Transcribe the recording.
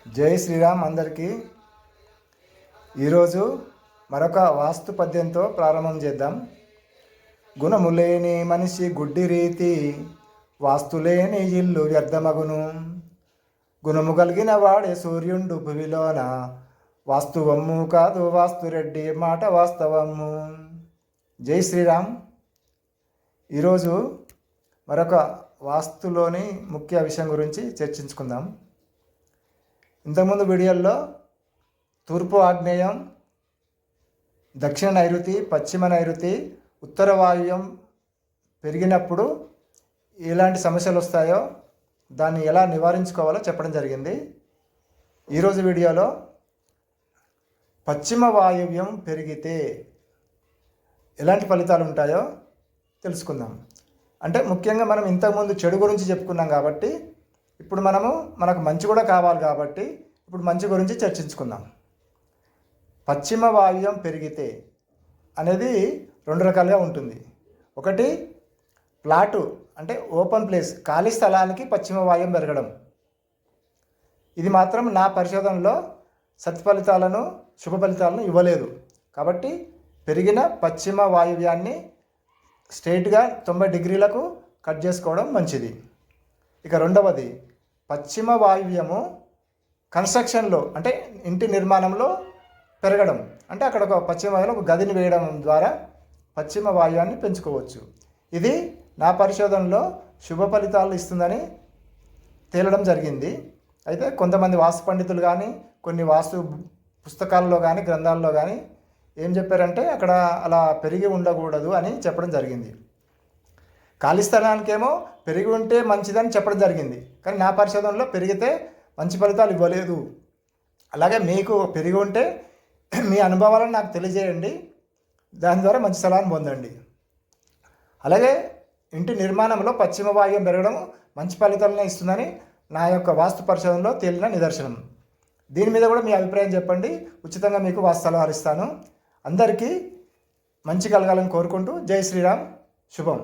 జై శ్రీరామ్ అందరికీ. ఈరోజు మరొక వాస్తు పద్యంతో ప్రారంభం చేద్దాం. గుణములేని మనిషి గుడ్డి రీతి, వాస్తులేని ఇల్లు వ్యర్థమగును. గుణము కలిగిన వాడే సూర్యుండు భువిలోన, వాస్తువమ్ము కాదు వాస్తురెడ్డి మాట వాస్తవమ్ము. జై శ్రీరామ్. ఈరోజు మరొక వాస్తులోని ముఖ్య విషయం గురించి చర్చించుకుందాం. ఇంతకుముందు వీడియోల్లో తూర్పు ఆగ్నేయం, దక్షిణ నైరుతి, పశ్చిమ నైరుతి, ఉత్తర వాయువ్యం పెరిగినప్పుడు ఎలాంటి సమస్యలు వస్తాయో దాన్ని ఎలా నివారించుకోవాలో చెప్పడం జరిగింది. ఈరోజు వీడియోలో పశ్చిమ వాయువ్యం పెరిగితే ఎలాంటి ఫలితాలు ఉంటాయో తెలుసుకుందాం. అంటే ముఖ్యంగా మనం ఇంతకుముందు చెడు గురించి చెప్పుకున్నాం కాబట్టి ఇప్పుడు మనకు మంచి కూడా కావాలి కాబట్టి ఇప్పుడు మంచి గురించి చర్చించుకుందాం. పశ్చిమ వాయువ్యం పెరిగితే అనేది రెండు రకాలుగా ఉంటుంది. ఒకటి ప్లాటు అంటే ఓపెన్ ప్లేస్, ఖాళీ స్థలానికి పశ్చిమ వాయువ్యం పెరగడం. ఇది మాత్రం నా పరిశోధనలో సత్ఫలితాలను శుభ ఫలితాలను ఇవ్వలేదు. కాబట్టి పెరిగిన పశ్చిమ వాయువ్యాన్ని స్ట్రైట్గా 90 డిగ్రీలకు కట్ చేసుకోవడం మంచిది. ఇక రెండవది పశ్చిమ వాయువ్యము కన్స్ట్రక్షన్లో అంటే ఇంటి నిర్మాణంలో పెరగడం. అంటే అక్కడ ఒక పశ్చిమ వాయువులో ఒక గదిని వేయడం ద్వారా పశ్చిమ వాయువ్యాన్ని పెంచుకోవచ్చు. ఇది నా పరిశోధనలో శుభ ఫలితాలు ఇస్తుందని తేలడం జరిగింది. అయితే కొంతమంది వాస్తు పండితులు కానీ కొన్ని వాస్తు పుస్తకాల్లో కానీ గ్రంథాల్లో కానీ ఏం చెప్పారంటే అక్కడ అలా పెరిగి ఉండకూడదు అని చెప్పడం జరిగింది. ఖాళీ స్థలానికేమో పెరిగి ఉంటే మంచిదని చెప్పడం జరిగింది. కానీ నా పరిశోధనలో పెరిగితే మంచి ఫలితాలు ఇవ్వలేదు. అలాగే మీకు పెరిగి ఉంటే మీ అనుభవాలను నాకు తెలియజేయండి, దాని ద్వారా మంచి స్థలాన్ని పొందండి. అలాగే ఇంటి నిర్మాణంలో పశ్చిమ వాయువ్యం పెరగడం మంచి ఫలితాలను ఇస్తుందని నా యొక్క వాస్తు పరిశోధనలో తేలిన నిదర్శనం. దీని మీద కూడా మీ అభిప్రాయం చెప్పండి. ఉచితంగా మీకు వాస్తు సలహాలు ఇస్తాను. అందరికీ మంచి కలగాలని కోరుకుంటూ జై శ్రీరామ్. శుభం.